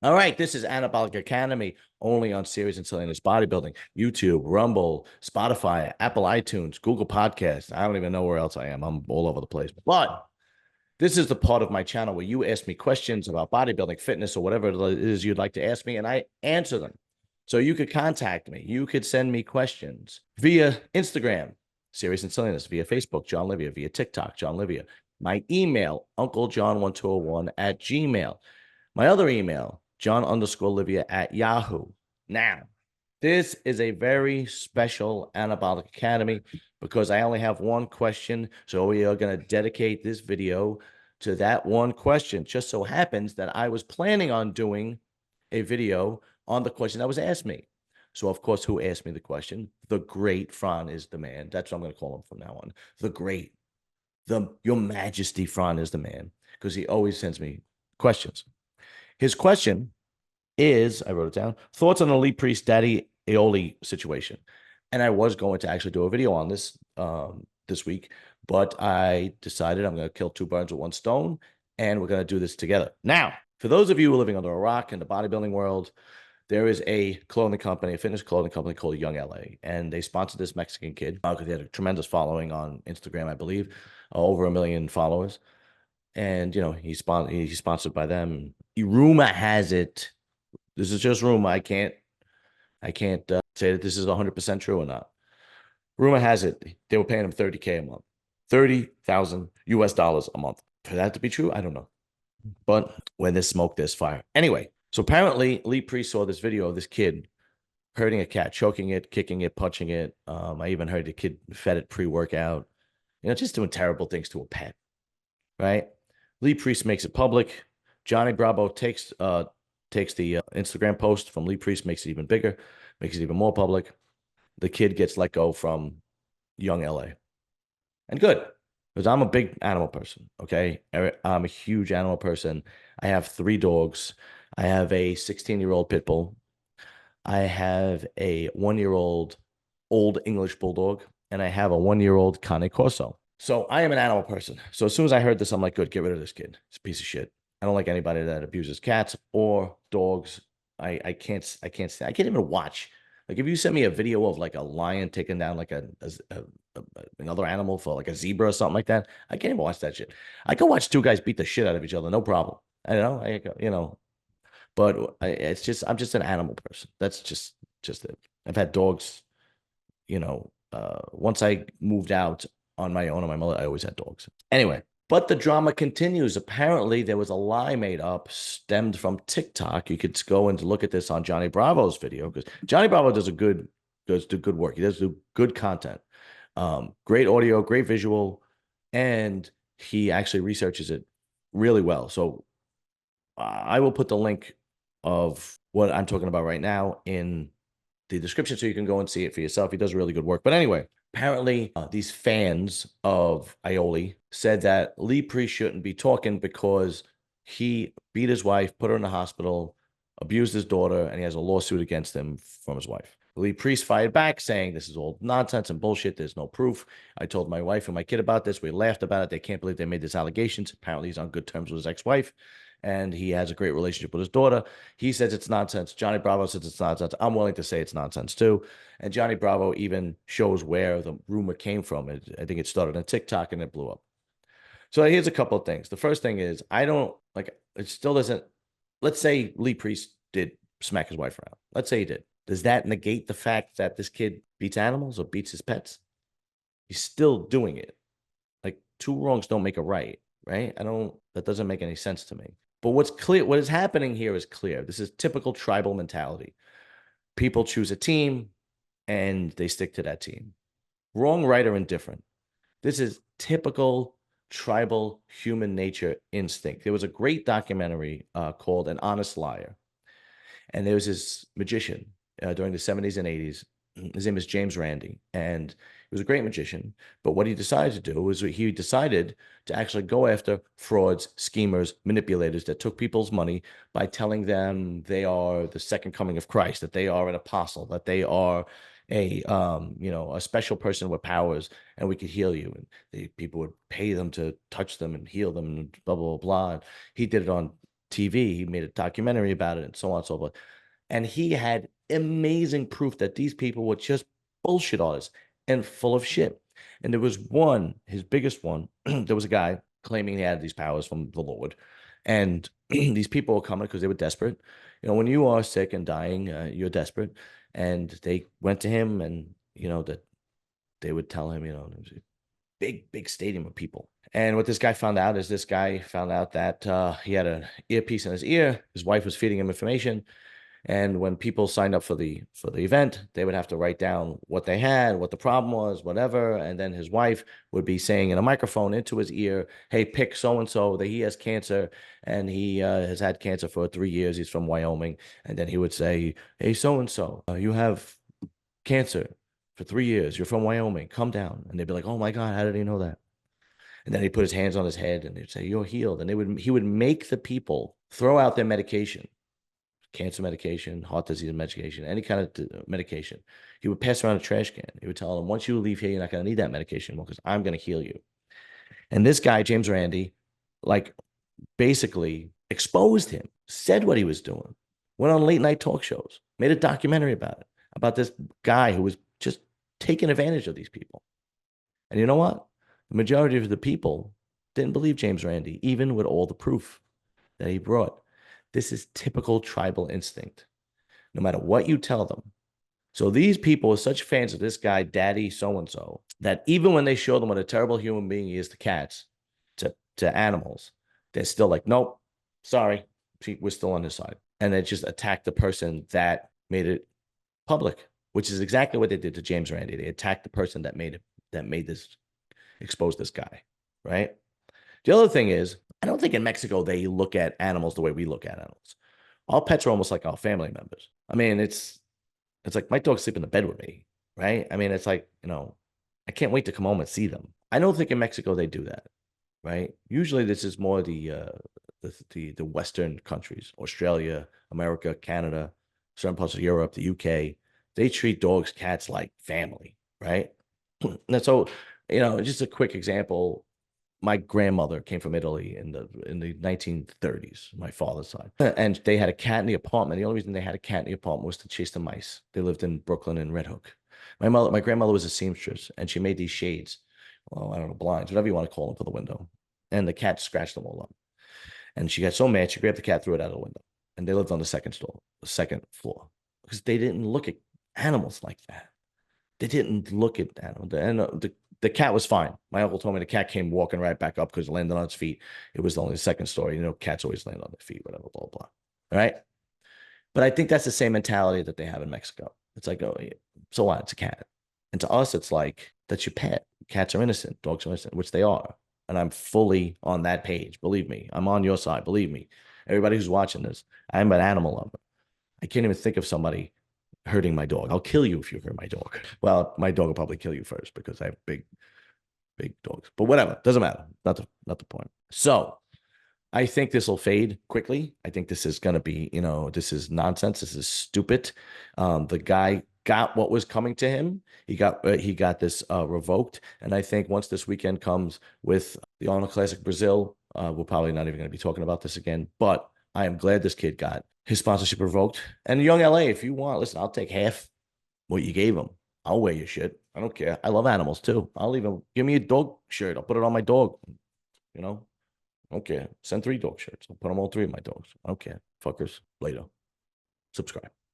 All right, this is Anabolic Academy, only on Serious and Silliness Bodybuilding, YouTube, Rumble, Spotify, Apple iTunes, Google Podcasts. I don't even know where else I am. I'm all over the place. But this is the part of my channel where you ask me questions about bodybuilding, fitness, or whatever it is you'd like to ask me, and I answer them. So you could contact me. You could send me questions via Instagram, Serious and Silliness, via Facebook, John Livia, via TikTok, John Livia. My email, UncleJohn1201 at Gmail. My other email, John_Livia at Yahoo. Now, this is a very special Anabolic Academy because I only have one question. So we are going to dedicate this video to that one question. Just so happens that I was planning on doing a video on the question that was asked me. So, of course, who asked me the question? The great Fran is the man. That's what I'm going to call him from now on. The great, Your Majesty Fran is the man, because he always sends me questions. His question is, I wrote it down, thoughts on the Lee Priest Daddy Aioli situation. And I was going to actually do a video on this this week, but I decided I'm going to kill two birds with one stone, and we're going to do this together. Now, for those of you who are living under a rock in the bodybuilding world, there is a clothing company, a fitness clothing company called YoungLA, and they sponsored this Mexican kid because they had a tremendous following on Instagram, I believe, over 1 million followers. And, you know, he's sponsored by them. Rumor has it, this is just rumor. I can't say that this is 100% true or not. Rumor has it they were paying him $30K a month, $30,000 a month. For that to be true, I don't know. But when there's smoke, there's fire. Anyway, so apparently Lee Priest saw this video of this kid hurting a cat, choking it, kicking it, punching it. I even heard the kid fed it pre-workout. You know, just doing terrible things to a pet, right? Lee Priest makes it public. Johnny Bravo takes the Instagram post from Lee Priest, makes it even bigger, makes it even more public. The kid gets let go from YoungLA. And good, because I'm a big animal person, okay? I'm a huge animal person. I have 3 dogs. I have a 16-year-old pit bull. I have a 1-year-old old English bulldog, and I have a 1-year-old Cane Corso. So I am an animal person. So as soon as I heard this, I'm like, good, get rid of this kid. It's a piece of shit. I don't like anybody that abuses cats or dogs. I can't stand. I can't even watch. Like if you send me a video of like a lion taking down like another animal for like a zebra or something like that, I can't even watch that shit. I can watch 2 guys beat the shit out of each other, no problem. I know, but it's just I'm just an animal person. That's just it. I've had dogs, once I moved out on my own, on my mother, I always had dogs. Anyway, but the drama continues. Apparently, there was a lie made up, stemmed from TikTok. You could go and look at this on Johnny Bravo's video, because Johnny Bravo does good work. He does do good content, great audio, great visual, and he actually researches it really well. So I will put the link of what I'm talking about right now in the description so you can go and see it for yourself. He does really good work. But anyway, apparently these fans of Aioli said that Lee Priest shouldn't be talking because he beat his wife, put her in the hospital, abused his daughter, and he has a lawsuit against him from his wife. Lee Priest fired back saying this is all nonsense and bullshit. There's no proof. I told my wife and my kid about this. We laughed about it. They can't believe they made these allegations. Apparently he's on good terms with his ex-wife, and he has a great relationship with his daughter. He says it's nonsense. Johnny Bravo says it's nonsense. I'm willing to say it's nonsense too. And Johnny Bravo even shows where the rumor came from. I think it started on TikTok and it blew up. So here's a couple of things. The first thing is, I don't like, it still doesn't, let's say Lee Priest did smack his wife around. Let's say he did. Does that negate the fact that this kid beats animals or beats his pets? He's still doing it. Like 2 wrongs don't make a right, right? That doesn't make any sense to me. But what's clear, what is happening here is clear. This is typical tribal mentality. People choose a team and they stick to that team. Wrong, right, or indifferent. This is typical tribal human nature instinct. There was a great documentary called An Honest Liar. And there was this magician during the 70s and 80s. His name is James Randi, and he was a great magician. But what he decided to do was he decided to actually go after frauds, schemers, manipulators that took people's money by telling them they are the second coming of Christ, that they are an apostle, that they are a special person with powers, and we could heal you. And people would pay them to touch them and heal them, and blah blah blah. And he did it on TV. He made a documentary about it and so on and so forth. And he had amazing proof that these people were just bullshit artists and full of shit. And there was one, his biggest one, there was a guy claiming he had these powers from the Lord. And these people were coming because they were desperate. You know, when you are sick and dying, you're desperate. And they went to him and, you know, that they would tell him, you know, it was a big, big stadium of people. And what this guy found out is this guy found out that he had an earpiece in his ear. His wife was feeding him information. And when people signed up for the event, they would have to write down what they had, what the problem was, whatever. And then his wife would be saying in a microphone into his ear, "Hey, pick so and so that he has cancer, and he has had cancer for 3 years. He's from Wyoming." And then he would say, "Hey, so and so, you have cancer for 3 years. You're from Wyoming. Come down." And they'd be like, "Oh my God, how did he know that?" And then he'd put his hands on his head and they'd say, "You're healed." And he would make the people throw out their medication, cancer medication, heart disease medication, any kind of medication. He would pass around a trash can. He would tell them, "Once you leave here, you're not going to need that medication anymore because I'm going to heal you." And this guy, James Randi, like basically exposed him, said what he was doing, went on late night talk shows, made a documentary about it, about this guy who was just taking advantage of these people. And you know what? The majority of the people didn't believe James Randi, even with all the proof that he brought. This is typical tribal instinct, no matter what you tell them. So these people are such fans of this guy, Daddy so-and-so, that even when they show them what a terrible human being he is to cats, to animals, they're still like, "Nope, sorry, we're still on his side." And they just attack the person that made it public, which is exactly what they did to James Randi. They attacked the person that made this, expose this guy, right? The other thing is, I don't think in Mexico they look at animals the way we look at animals. Our pets are almost like our family members. I mean, it's like my dogs sleep in the bed with me, right? I mean, it's like, you know, I can't wait to come home and see them. I don't think in Mexico they do that, right? Usually this is more the Western countries, Australia, America, Canada, certain parts of Europe, the UK. They treat dogs, cats like family, right? And so, you know, just a quick example. My grandmother came from Italy in the 1930s, my father's side. And they had a cat in the apartment. The only reason they had a cat in the apartment was to chase the mice. They lived in Brooklyn and Red Hook. My grandmother was a seamstress, and she made these shades. Well, I don't know, blinds, whatever you want to call them, for the window. And the cat scratched them all up. And she got so mad, she grabbed the cat, threw it out of the window. And they lived on the second floor, because they didn't look at animals like that. They didn't look at animals. And the cat was fine. My uncle told me the cat came walking right back up because it landed on its feet. It was only the second story. You know, cats always land on their feet, whatever, blah, blah, blah. All right. But I think that's the same mentality that they have in Mexico. It's like, oh, yeah, so what? It's a cat. And to us, it's like, that's your pet. Cats are innocent. Dogs are innocent, which they are. And I'm fully on that page. Believe me, I'm on your side. Believe me. Everybody who's watching this, I'm an animal lover. I can't even think of somebody hurting my dog. I'll kill you if you hurt my dog. Well, my dog will probably kill you first because I have big dogs. But whatever, doesn't matter. Not the point. So I think this will fade quickly. I think this is going to be, you know, this is nonsense. This is stupid. The guy got what was coming to him. He got this revoked. And I think once this weekend comes with the Arnold Classic Brazil, we're probably not even going to be talking about this again. But I am glad this kid got his sponsorship revoked. And YoungLA, if you want, listen, I'll take half what you gave him. I'll wear your shit. I don't care. I love animals too. I'll even give me a dog shirt. I'll put it on my dog. You know, I don't care. Send 3 dog shirts. I'll put them all 3 of my dogs. I don't care. Fuckers. Later. Subscribe.